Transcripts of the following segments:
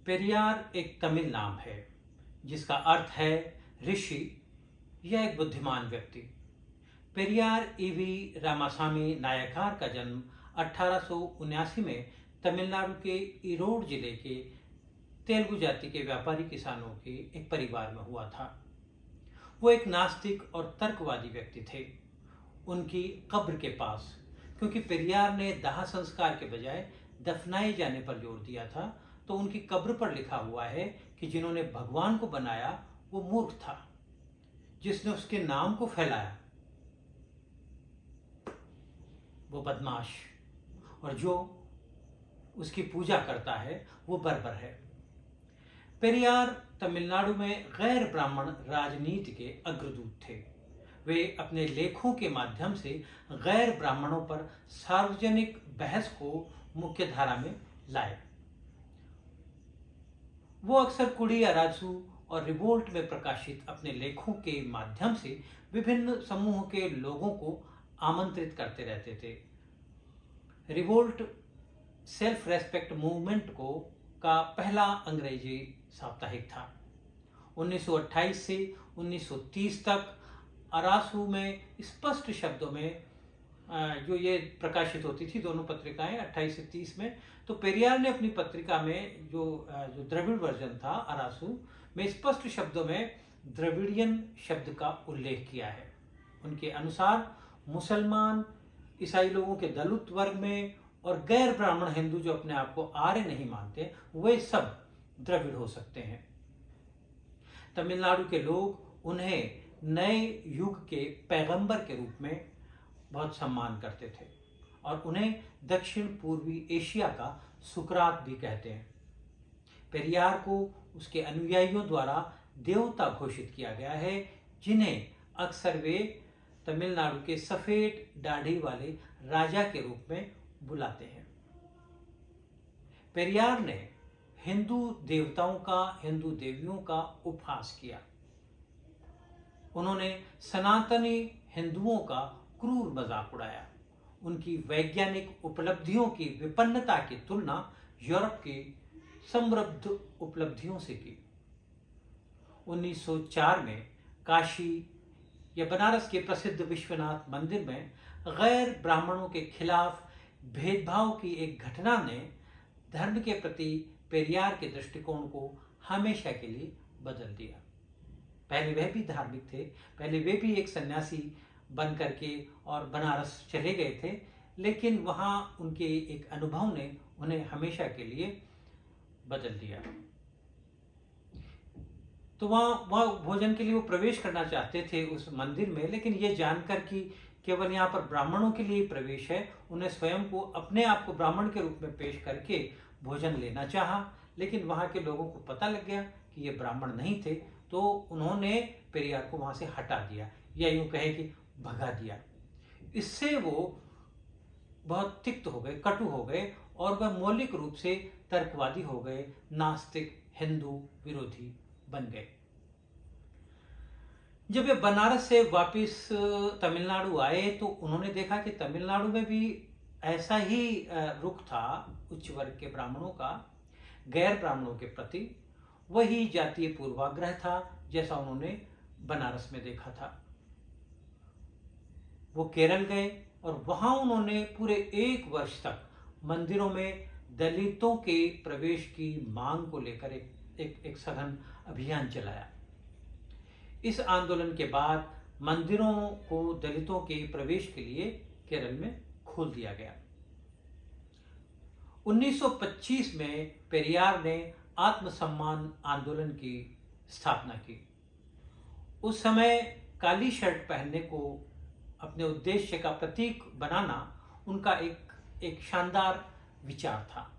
पेरियार एक तमिल नाम है जिसका अर्थ है ऋषि या एक बुद्धिमान व्यक्ति। पेरियार ईवी रामासामी नायकार का जन्म 1879 में तमिलनाडु के ईरोड जिले के तेलुगु जाति के व्यापारी किसानों के एक परिवार में हुआ था। वो एक नास्तिक और तर्कवादी व्यक्ति थे। उनकी कब्र के पास, क्योंकि पेरियार ने दाह संस्कार के बजाय दफनाए जाने पर जोर दिया था, तो उनकी कब्र पर लिखा हुआ है कि जिन्होंने भगवान को बनाया वो मूर्ख था, जिसने उसके नाम को फैलाया वो बदमाश, और जो उसकी पूजा करता है वो बर्बर है। पेरियार तमिलनाडु में गैर ब्राह्मण राजनीति के अग्रदूत थे। वे अपने लेखों के माध्यम से गैर ब्राह्मणों पर सार्वजनिक बहस को मुख्य धारा में लाए। वो अक्सर कुडियारासु और रिवोल्ट में प्रकाशित अपने लेखों के माध्यम से विभिन्न समूह के लोगों को आमंत्रित करते रहते थे। रिवोल्ट सेल्फ रेस्पेक्ट मूवमेंट का पहला अंग्रेजी साप्ताहिक था। 1928 से 1930 तक अरासू में स्पष्ट शब्दों में जो ये प्रकाशित होती थी, दोनों पत्रिकाएं 28 से 30 में, तो पेरियार ने अपनी पत्रिका में जो द्रविड़ वर्जन था अरासू में स्पष्ट शब्दों में द्रविडियन शब्द का उल्लेख किया है। उनके अनुसार मुसलमान, ईसाई लोगों के दलित वर्ग में और गैर ब्राह्मण हिंदू जो अपने आप को आर्य नहीं मानते, वे सब द्रविड़ हो सकते हैं। तमिलनाडु के लोग उन्हें नए युग के पैगंबर के रूप में बहुत सम्मान करते थे और उन्हें दक्षिण पूर्वी एशिया का सुकरात भी कहते हैं। पेरियार को उसके अनुयायियों द्वारा देवता घोषित किया गया है, जिन्हें अक्सर वे तमिलनाडु के सफेद दाढ़ी वाले राजा के रूप में बुलाते हैं। पेरियार ने हिंदू देवताओं का, हिंदू देवियों का उपहास किया। उन्होंने सनातनी हिंदुओं का क्रूर मजाक उड़ाया। उनकी वैज्ञानिक उपलब्धियों की विपन्नता की तुलना यूरोप की समृद्ध उपलब्धियों से की। 1904 में काशी या बनारस के प्रसिद्ध विश्वनाथ मंदिर में गैर ब्राह्मणों के खिलाफ भेदभाव की एक घटना ने धर्म के प्रति पेरियार के दृष्टिकोण को हमेशा के लिए बदल दिया। पहले वह भी धार्मिक थे, पहले वे भी एक सन्यासी बन करके और बनारस चले गए थे, लेकिन वहाँ उनके एक अनुभव ने उन्हें हमेशा के लिए बदल दिया। तो वहाँ भोजन के लिए वो प्रवेश करना चाहते थे उस मंदिर में, लेकिन ये जानकर कि केवल यहाँ पर ब्राह्मणों के लिए प्रवेश है, उन्हें स्वयं को, अपने आप को ब्राह्मण के रूप में पेश करके भोजन लेना चाहा। लेकिन वहाँ के लोगों को पता लग गया कि ये ब्राह्मण नहीं थे, तो उन्होंने पेरियार को वहाँ से हटा दिया, या यूँ कहे कि भगा दिया। इससे वो बहुत तिक्त हो गए, कटु हो गए और वह मौलिक रूप से तर्कवादी हो गए, नास्तिक, हिंदू विरोधी बन गए। जब वे बनारस से वापस तमिलनाडु आए तो उन्होंने देखा कि तमिलनाडु में भी ऐसा ही रुख था उच्च वर्ग के ब्राह्मणों का गैर ब्राह्मणों के प्रति। वही जातीय पूर्वाग्रह था जैसा उन्होंने बनारस में देखा था। वो केरल गए और वहां उन्होंने पूरे 1 वर्ष तक मंदिरों में दलितों के प्रवेश की मांग को लेकर एक सघन अभियान चलाया। इस आंदोलन के बाद मंदिरों को दलितों के प्रवेश के लिए केरल में खोल दिया गया। 1925 में पेरियार ने आत्मसम्मान आंदोलन की स्थापना की। उस समय काली शर्ट पहनने को अपने उद्देश्य का प्रतीक बनाना उनका एक शानदार विचार था।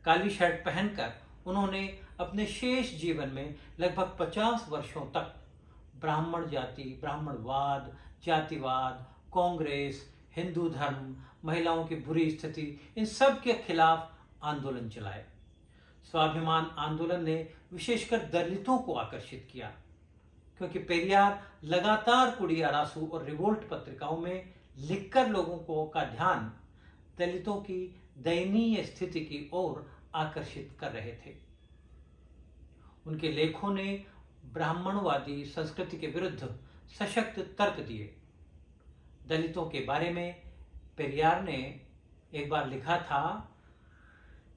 काली शर्ट पहनकर उन्होंने अपने शेष जीवन में लगभग 50 वर्षों तक ब्राह्मण जाति, ब्राह्मणवाद, जातिवाद, कांग्रेस, हिंदू धर्म, महिलाओं की बुरी स्थिति, इन सब के खिलाफ आंदोलन चलाए। स्वाभिमान आंदोलन ने विशेषकर दलितों को आकर्षित किया, क्योंकि पेरियार लगातार कुडियारासु और रिवोल्ट पत्रिकाओं में लिखकर लोगों का ध्यान दलितों की दयनीय स्थिति की ओर आकर्षित कर रहे थे। उनके लेखों ने ब्राह्मणवादी संस्कृति के विरुद्ध सशक्त तर्क दिए। दलितों के बारे में पेरियार ने एक बार लिखा था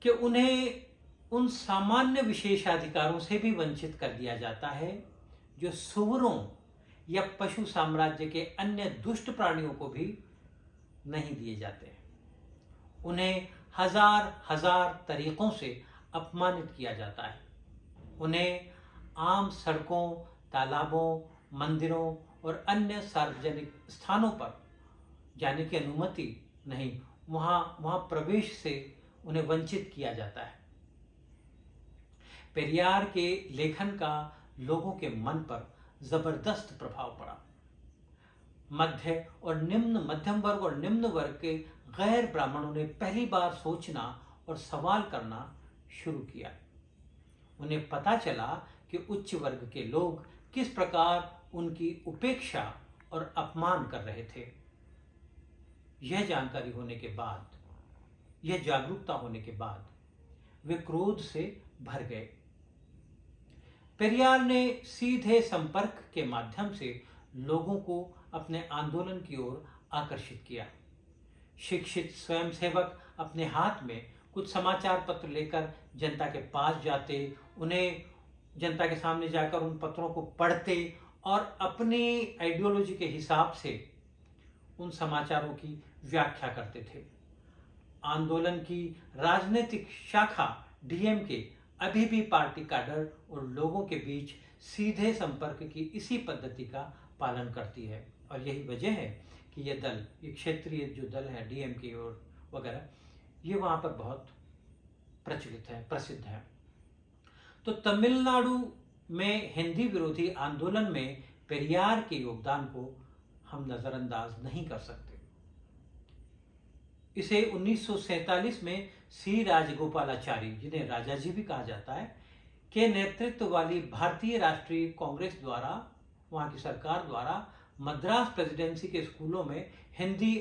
कि उन्हें उन सामान्य विशेषाधिकारों से भी वंचित कर दिया जाता है जो सूअरों या पशु साम्राज्य के अन्य दुष्ट प्राणियों को भी नहीं दिए जाते। उन्हें हजार हजार तरीकों से अपमानित किया जाता है। उन्हें आम सड़कों, तालाबों, मंदिरों और अन्य सार्वजनिक स्थानों पर जाने की अनुमति नहीं, वहां प्रवेश से उन्हें वंचित किया जाता है। पेरियार के लेखन का लोगों के मन पर जबरदस्त प्रभाव पड़ा। मध्यम वर्ग और निम्न वर्ग के गैर ब्राह्मणों ने पहली बार सोचना और सवाल करना शुरू किया। उन्हें पता चला कि उच्च वर्ग के लोग किस प्रकार उनकी उपेक्षा और अपमान कर रहे थे। यह जानकारी होने के बाद, यह जागरूकता होने के बाद वे क्रोध से भर गए। पेरियार ने सीधे संपर्क के माध्यम से लोगों को अपने आंदोलन की ओर आकर्षित किया। शिक्षित स्वयंसेवक अपने हाथ में कुछ समाचार पत्र लेकर जनता के पास जाते, उन्हें जनता के सामने जाकर उन पत्रों को पढ़ते और अपनी आइडियोलॉजी के हिसाब से उन समाचारों की व्याख्या करते थे। आंदोलन की राजनीतिक शाखा डीएमके अभी भी पार्टी कैडर और लोगों के बीच सीधे संपर्क की इसी पद्धति का पालन करती है, और यही वजह है कि ये दल, ये क्षेत्रीय जो दल है डीएमके और वगैरह, ये वहाँ पर बहुत प्रचलित है, प्रसिद्ध है। तो तमिलनाडु में हिंदी विरोधी आंदोलन में पेरियार के योगदान को हम नज़रअंदाज नहीं कर सकते। इसे 1947 में सी राजगोपालाचारी, जिन्हें राजाजी भी कहा जाता है, के नेतृत्व वाली भारतीय राष्ट्रीय कांग्रेस द्वारा, वहाँ की सरकार द्वारा मद्रास प्रेसिडेंसी के स्कूलों में हिंदी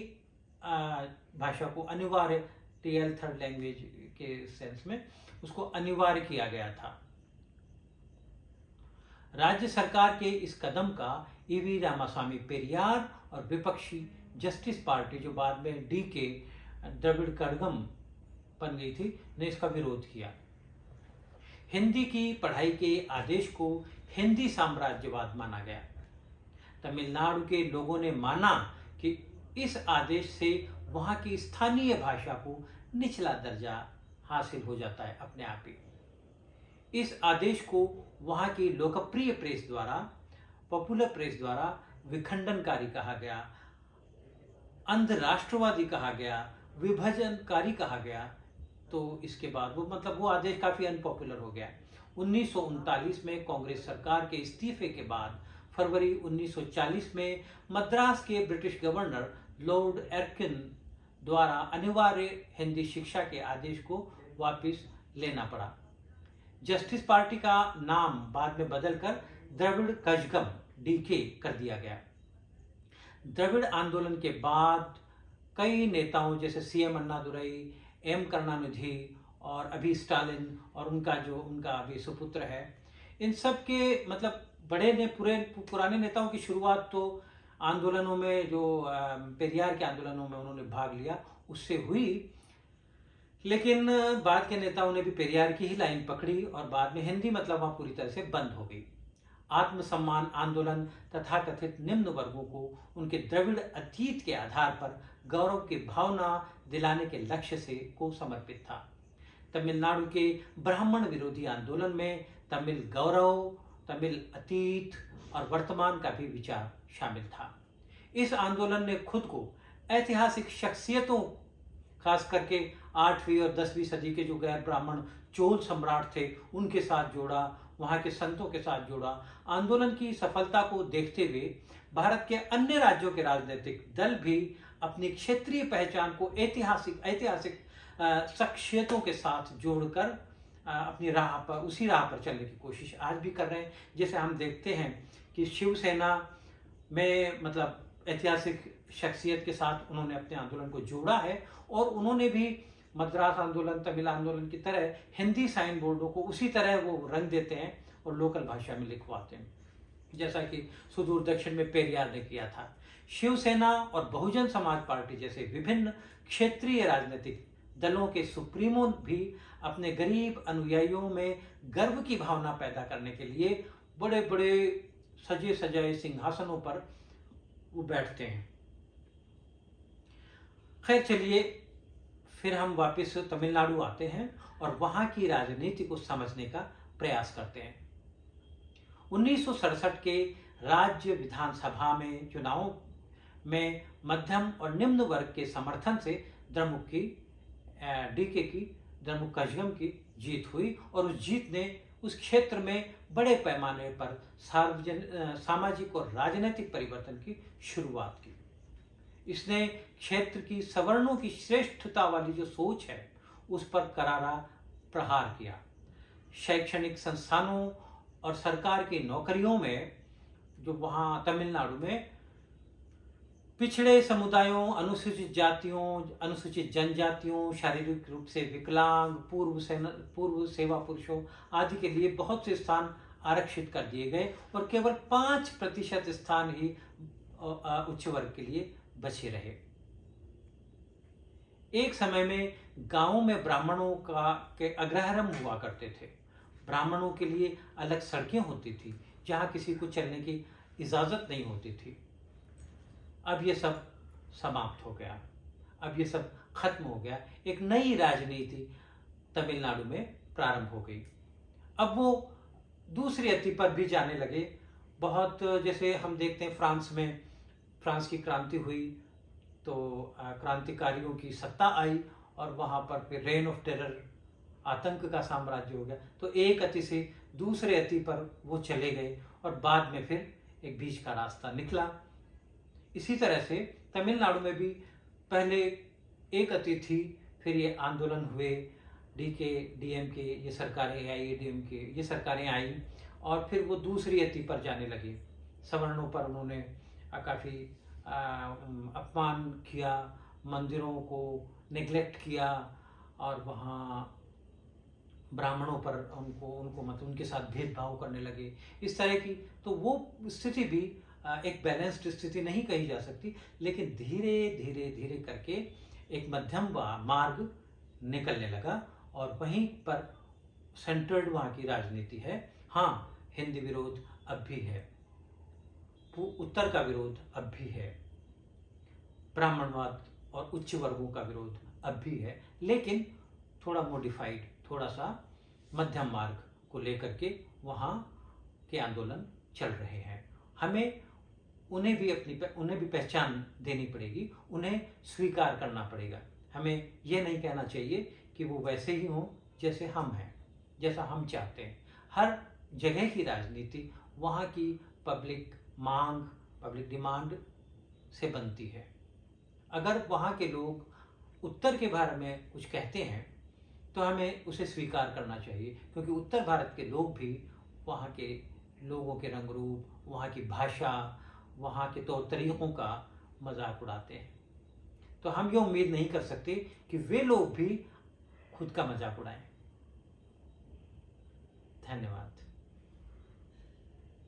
भाषा को अनिवार्य, टीएल थर्ड लैंग्वेज के सेंस में उसको अनिवार्य किया गया था। राज्य सरकार के इस कदम का ईवी रामास्वामी पेरियार और विपक्षी जस्टिस पार्टी, जो बाद में डीके द्रविड़ कड़गम बन गई थी, ने इसका विरोध किया। हिंदी की पढ़ाई के आदेश को हिंदी साम्राज्यवाद माना गया। तमिलनाडु के लोगों ने माना कि इस आदेश से वहां की स्थानीय भाषा को निचला दर्जा हासिल हो जाता है अपने आप ही। इस आदेश को वहां की लोकप्रिय प्रेस द्वारा, पॉपुलर प्रेस द्वारा विखंडनकारी कहा गया, अंध राष्ट्रवादी कहा गया, विभाजनकारी कहा गया। तो इसके बाद वो आदेश काफी अनपॉपुलर हो गया। 1939 में कांग्रेस सरकार के इस्तीफे के बाद फरवरी 1940 में मद्रास के ब्रिटिश गवर्नर लॉर्ड एर्किन द्वारा अनिवार्य हिंदी शिक्षा के आदेश को वापस लेना पड़ा। जस्टिस पार्टी का नाम बाद में बदलकर द्रविड़ कड़गम डीके कर दिया गया। द्रविड़ आंदोलन के बाद कई नेताओं जैसे सीएम अन्नादुरई, एम करुणानिधि और अभी स्टालिन और उनका अभी सुपुत्र है, इन सब के पुराने नेताओं की शुरुआत तो आंदोलनों में, जो पेरियार के आंदोलनों में उन्होंने भाग लिया उससे हुई, लेकिन बाद के नेताओं ने भी पेरियार की ही लाइन पकड़ी और बाद में हिंदी वहाँ पूरी तरह से बंद हो गई। आत्मसम्मान आंदोलन तथाकथित निम्न वर्गों को उनके द्रविड़ अतीत के आधार पर गौरव की भावना दिलाने के लक्ष्य से को समर्पित था। तमिलनाडु के ब्राह्मण विरोधी आंदोलन में तमिल गौरव, तमिल अतीत और वर्तमान का भी विचार शामिल था। इस आंदोलन ने खुद को ऐतिहासिक शख्सियतों, खास करके 8वीं और 10वीं सदी के जो गैर ब्राह्मण चोल सम्राट थे उनके साथ जोड़ा, वहाँ के संतों के साथ जोड़ा। आंदोलन की सफलता को देखते हुए भारत के अन्य राज्यों के राजनीतिक दल भी अपनी क्षेत्रीय पहचान को ऐतिहासिक शख्सियतों के साथ जोड़कर अपनी राह पर, उसी राह पर चलने की कोशिश आज भी कर रहे हैं। जैसे हम देखते हैं कि शिवसेना में ऐतिहासिक शख्सियत के साथ उन्होंने अपने आंदोलन को जोड़ा है और उन्होंने भी मद्रास आंदोलन, तमिल आंदोलन की तरह हिंदी साइन बोर्डों को उसी तरह वो रंग देते हैं और लोकल भाषा में लिखवाते हैं, जैसा कि सुदूर दक्षिण में पेरियार ने किया था। शिवसेना और बहुजन समाज पार्टी जैसे विभिन्न क्षेत्रीय राजनीतिक दलों के सुप्रीमो भी अपने गरीब अनुयायियों में गर्व की भावना पैदा करने के लिए बड़े बड़े सजे सजाए सिंहासनों पर वो बैठते हैं। खैर चलिए, फिर हम वापस तमिलनाडु आते हैं और वहां की राजनीति को समझने का प्रयास करते हैं। 1967 के राज्य विधानसभा में चुनाव में मध्यम और निम्न वर्ग के समर्थन से डीके की द्रमुकजगम की जीत हुई और उस जीत ने उस क्षेत्र में बड़े पैमाने पर सामाजिक और राजनीतिक परिवर्तन की शुरुआत की। इसने क्षेत्र की सवर्णों की श्रेष्ठता वाली जो सोच है उस पर करारा प्रहार किया। शैक्षणिक संस्थानों और सरकार की नौकरियों में, जो वहाँ तमिलनाडु में पिछड़े समुदायों, अनुसूचित जातियों, अनुसूचित जनजातियों, शारीरिक रूप से विकलांग, पूर्व सेवा पुरुषों आदि के लिए बहुत से स्थान आरक्षित कर दिए गए और केवल 5% स्थान ही उच्च वर्ग के लिए बचे रहे। एक समय में गांवों में ब्राह्मणों के अग्रहारम हुआ करते थे। ब्राह्मणों के लिए अलग सड़कें होती थी जहां किसी को चलने की इजाजत नहीं होती थी। अब ये सब समाप्त हो गया, अब ये सब खत्म हो गया। एक नई राजनीति तमिलनाडु में प्रारंभ हो गई। अब वो दूसरी अति पर भी जाने लगे। बहुत, जैसे हम देखते हैं फ्रांस की क्रांति हुई तो क्रांतिकारियों की सत्ता आई और वहाँ पर फिर रेन ऑफ टेरर, आतंक का साम्राज्य हो गया। तो एक अति से दूसरे अति पर वो चले गए और बाद में फिर एक बीच का रास्ता निकला। इसी तरह से तमिलनाडु में भी पहले एक अति थी, फिर ये आंदोलन हुए, डीके डीएमके ये सरकारें, एआईएडीएमके ये सरकारें आई और फिर वो दूसरी अति पर जाने लगे। सवर्णों पर उन्होंने काफ़ी अपमान किया, मंदिरों को नेग्लेक्ट किया और वहाँ ब्राह्मणों पर उनको मतलब उनके साथ भेदभाव करने लगे, इस तरह की। तो वो स्थिति भी एक बैलेंस्ड स्थिति नहीं कही जा सकती, लेकिन धीरे धीरे धीरे करके एक मध्यम मार्ग निकलने लगा और वहीं पर सेंटर्ड वहाँ की राजनीति है। हाँ, हिंदी विरोध अब भी है, उत्तर का विरोध अब भी है, ब्राह्मणवाद और उच्च वर्गों का विरोध अब भी है, लेकिन थोड़ा मॉडिफाइड, थोड़ा सा मध्यम मार्ग को लेकर के वहाँ के आंदोलन चल रहे हैं। हमें उन्हें भी पहचान देनी पड़ेगी, उन्हें स्वीकार करना पड़ेगा। हमें यह नहीं कहना चाहिए कि वो वैसे ही हों जैसे हम हैं, जैसा हम चाहते हैं। हर जगह की राजनीति वहाँ की पब्लिक मांग, पब्लिक डिमांड से बनती है। अगर वहाँ के लोग उत्तर के बारे में कुछ कहते हैं तो हमें उसे स्वीकार करना चाहिए, क्योंकि उत्तर भारत के लोग भी वहाँ के लोगों के रंग रूप, वहाँ की भाषा, वहाँ के तौर तरीकों का मजाक उड़ाते हैं। तो हम ये उम्मीद नहीं कर सकते कि वे लोग भी खुद का मजाक उड़ाएं। धन्यवाद।